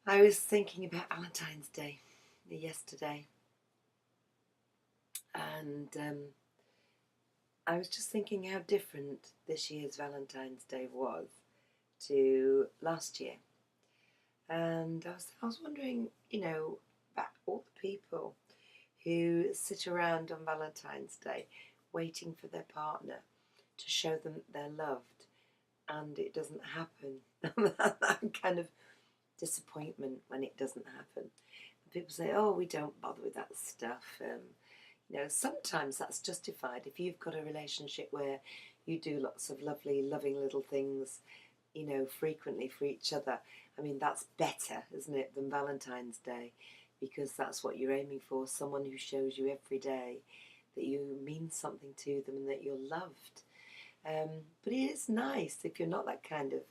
I was thinking about Valentine's Day yesterday, and I was just thinking how different this year's Valentine's Day was to last year. And I was wondering, about all the people who sit around on Valentine's Day waiting for their partner to show them they're loved, and it doesn't happen. That kind of disappointment when it doesn't happen. People say, "Oh, we don't bother with that stuff." Sometimes that's justified if you've got a relationship where you do lots of lovely, loving little things, frequently for each other. I mean, that's better, isn't it, than Valentine's Day, because that's what you're aiming for, someone who shows you every day that you mean something to them and that you're loved. But it is nice if you're not that kind of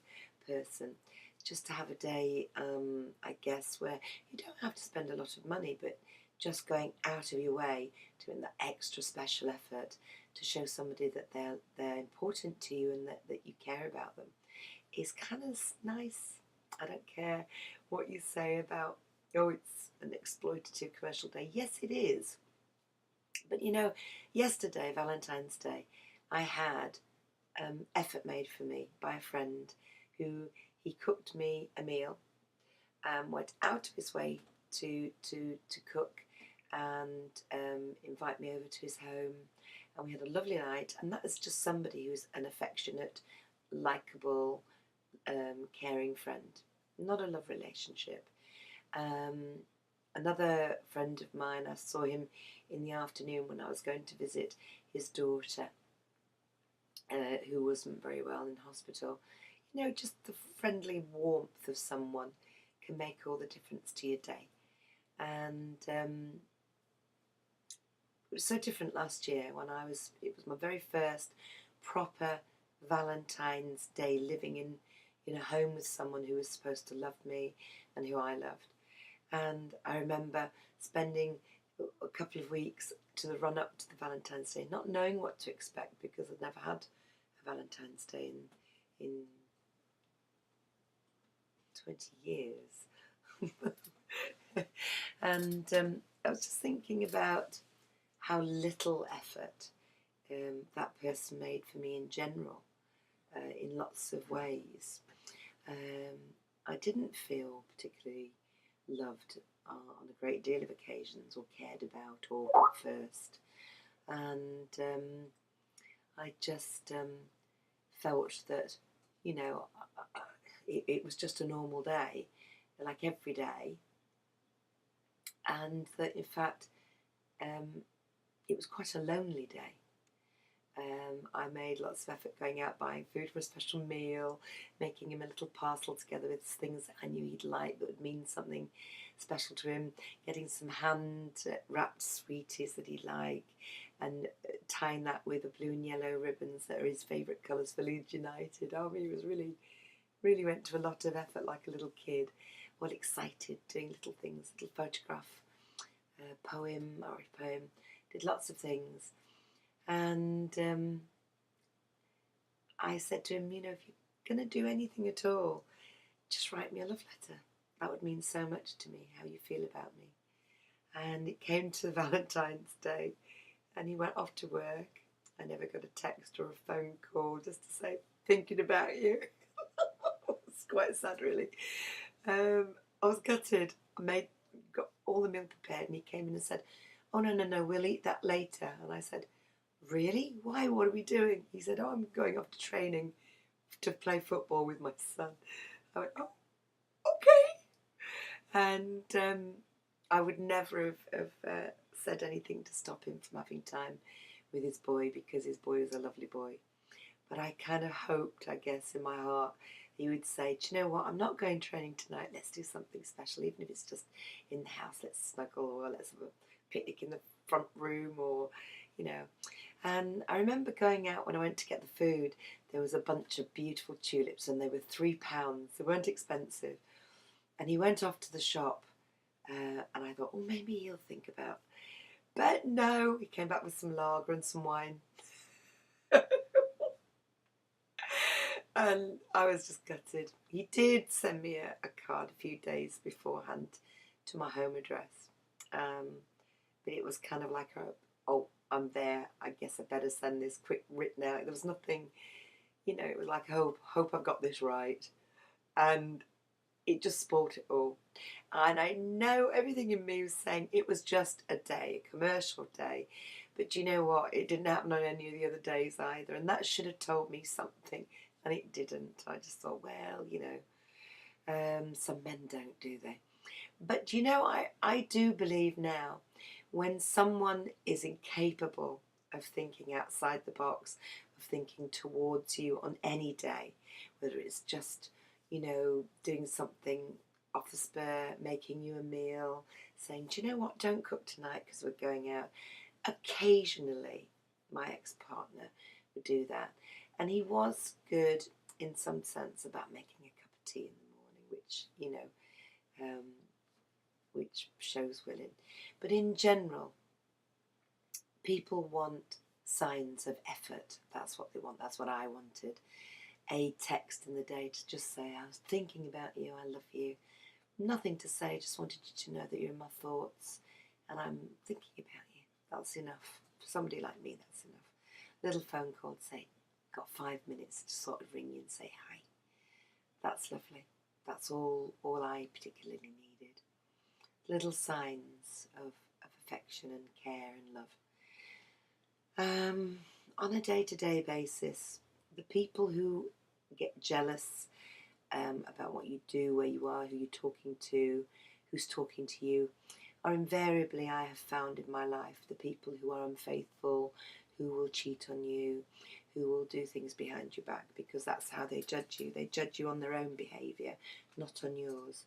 person, just to have a day, I guess, where you don't have to spend a lot of money, but just going out of your way, doing that extra special effort to show somebody that they're important to you and that you care about them is kind of nice. I don't care what you say about, oh, it's an exploitative commercial day. Yes, it is. But yesterday, Valentine's Day, I had effort made for me by a friend who he cooked me a meal, went out of his way to cook and invite me over to his home, and we had a lovely night. And that is just somebody who's an affectionate, likable, caring friend, not a love relationship. Um, Another friend of mine, I saw him in the afternoon when I was going to visit his daughter, who wasn't very well in hospital. Just the friendly warmth of someone can make all the difference to your day. And it was so different last year when it was my very first proper Valentine's Day living in a home with someone who was supposed to love me and who I loved. And I remember spending a couple of weeks to the run up to the Valentine's Day, not knowing what to expect because I'd never had a Valentine's Day in 20 years. And I was just thinking about how little effort that person made for me in general, in lots of ways. I didn't feel particularly loved on a great deal of occasions, or cared about, or put first. And I just felt that, it was just a normal day, like every day, and that in fact it was quite a lonely day. I made lots of effort going out buying food for a special meal, making him a little parcel together with things that I knew he'd like that would mean something special to him, getting some hand wrapped sweeties that he'd like, and tying that with the blue and yellow ribbons that are his favourite colours for Leeds United. Oh, he was really went to a lot of effort like a little kid, all excited, doing little things, little photograph, poem, or a poem, did lots of things. And I said to him, if you're going to do anything at all, just write me a love letter. That would mean so much to me, how you feel about me. And it came to Valentine's Day, and he went off to work. I never got a text or a phone call just to say, thinking about you. It's quite sad, really. I was gutted. Got all the meal prepared, and he came in and said, "Oh, no, we'll eat that later." And I said, "Really? Why? What are we doing?" He said, "Oh, I'm going off to training to play football with my son." I went, "Oh, okay." And I would never have said anything to stop him from having time with his boy, because his boy was a lovely boy. But I kind of hoped, I guess, in my heart, he would say, "Do you know what? I'm not going training tonight. Let's do something special, even if it's just in the house. Let's snuggle, or let's have a picnic in the front room, or, you know." And I remember going out when I went to get the food. There was a bunch of beautiful tulips, and they were £3. They weren't expensive. And he went off to the shop, and I thought, oh, maybe he'll think about. But no, he came back with some lager and some wine. And I was just gutted. He did send me a card a few days beforehand to my home address. But it was kind of like oh, I'm there. I guess I better send this quick written out. There was nothing, it was like, hope I've got this right. And it just spoilt it all. And I know everything in me was saying it was just a day, a commercial day. But you know what? It didn't happen on any of the other days either. And that should have told me something. And it didn't. I just thought, well, some men don't, do they? But I do believe now when someone is incapable of thinking outside the box, of thinking towards you on any day, whether it's just, doing something off the spur, making you a meal, saying, do you know what, don't cook tonight because we're going out. Occasionally, my ex-partner would do that. And he was good in some sense about making a cup of tea in the morning, which shows willing. But in general, people want signs of effort. That's what they want. That's what I wanted. A text in the day to just say, I was thinking about you, I love you. Nothing to say, just wanted you to know that you're in my thoughts and I'm thinking about you. That's enough. For somebody like me, that's enough. Little phone call to say, got 5 minutes to sort of ring you and say hi. That's lovely. That's all I particularly needed. Little signs of affection and care and love. On a day-to-day basis, the people who get jealous about what you do, where you are, who you're talking to, who's talking to you, are invariably, I have found in my life, the people who are unfaithful, who will cheat on you, who will do things behind your back, because that's how they judge you. They judge you on their own behaviour, not on yours.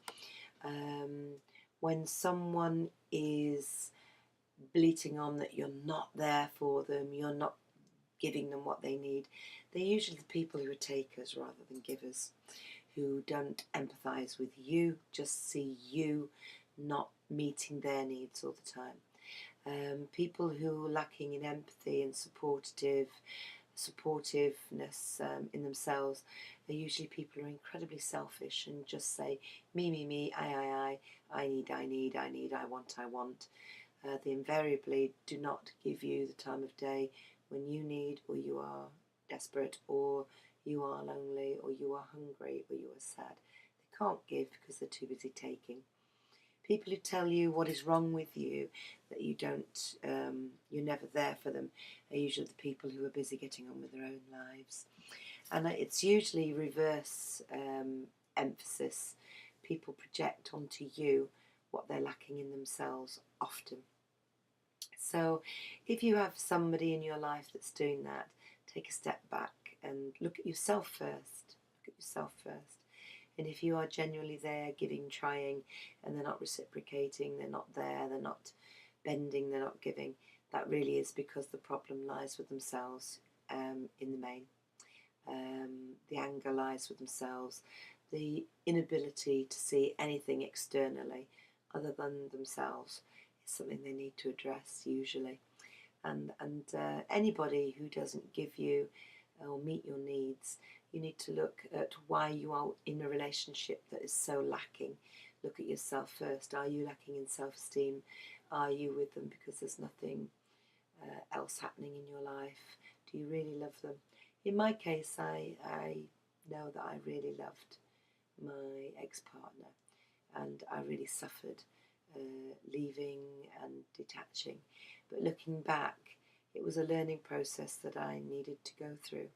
When someone is bleating on that you're not there for them, you're not giving them what they need, they're usually the people who are takers rather than givers, who don't empathise with you, just see you not meeting their needs all the time. People who are lacking in empathy and supportiveness in themselves are usually people who are incredibly selfish and just say, me, I need, I want. They invariably do not give you the time of day when you need, or you are desperate, or you are lonely, or you are hungry, or you are sad. They can't give because they're too busy taking. People who tell you what is wrong with you, that you don't, you're never there for them, are usually the people who are busy getting on with their own lives. And it's usually reverse emphasis. People project onto you what they're lacking in themselves often. So if you have somebody in your life that's doing that, take a step back and look at yourself first. And if you are genuinely there, giving, trying, and they're not reciprocating, they're not there, they're not bending, they're not giving, that really is because the problem lies with themselves in the main. The anger lies with themselves. The inability to see anything externally other than themselves is something they need to address usually. And anybody who doesn't give you or meet your needs, you need to look at why you are in a relationship that is so lacking. Look at yourself first. Are you lacking in self-esteem? Are you with them because there's nothing else happening in your life? Do you really love them? In my case, I know that I really loved my ex-partner, and I really suffered leaving and detaching. But looking back, it was a learning process that I needed to go through,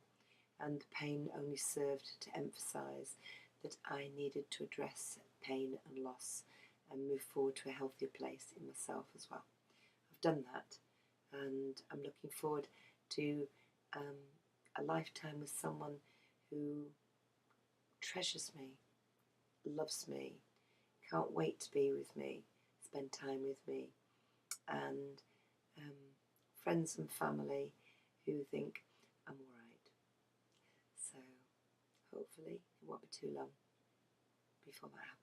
and the pain only served to emphasise that I needed to address pain and loss and move forward to a healthier place in myself as well. I've done that, and I'm looking forward to a lifetime with someone who treasures me, loves me, can't wait to be with me, spend time with me, and friends and family who think I'm alright. So hopefully it won't be too long before that happens.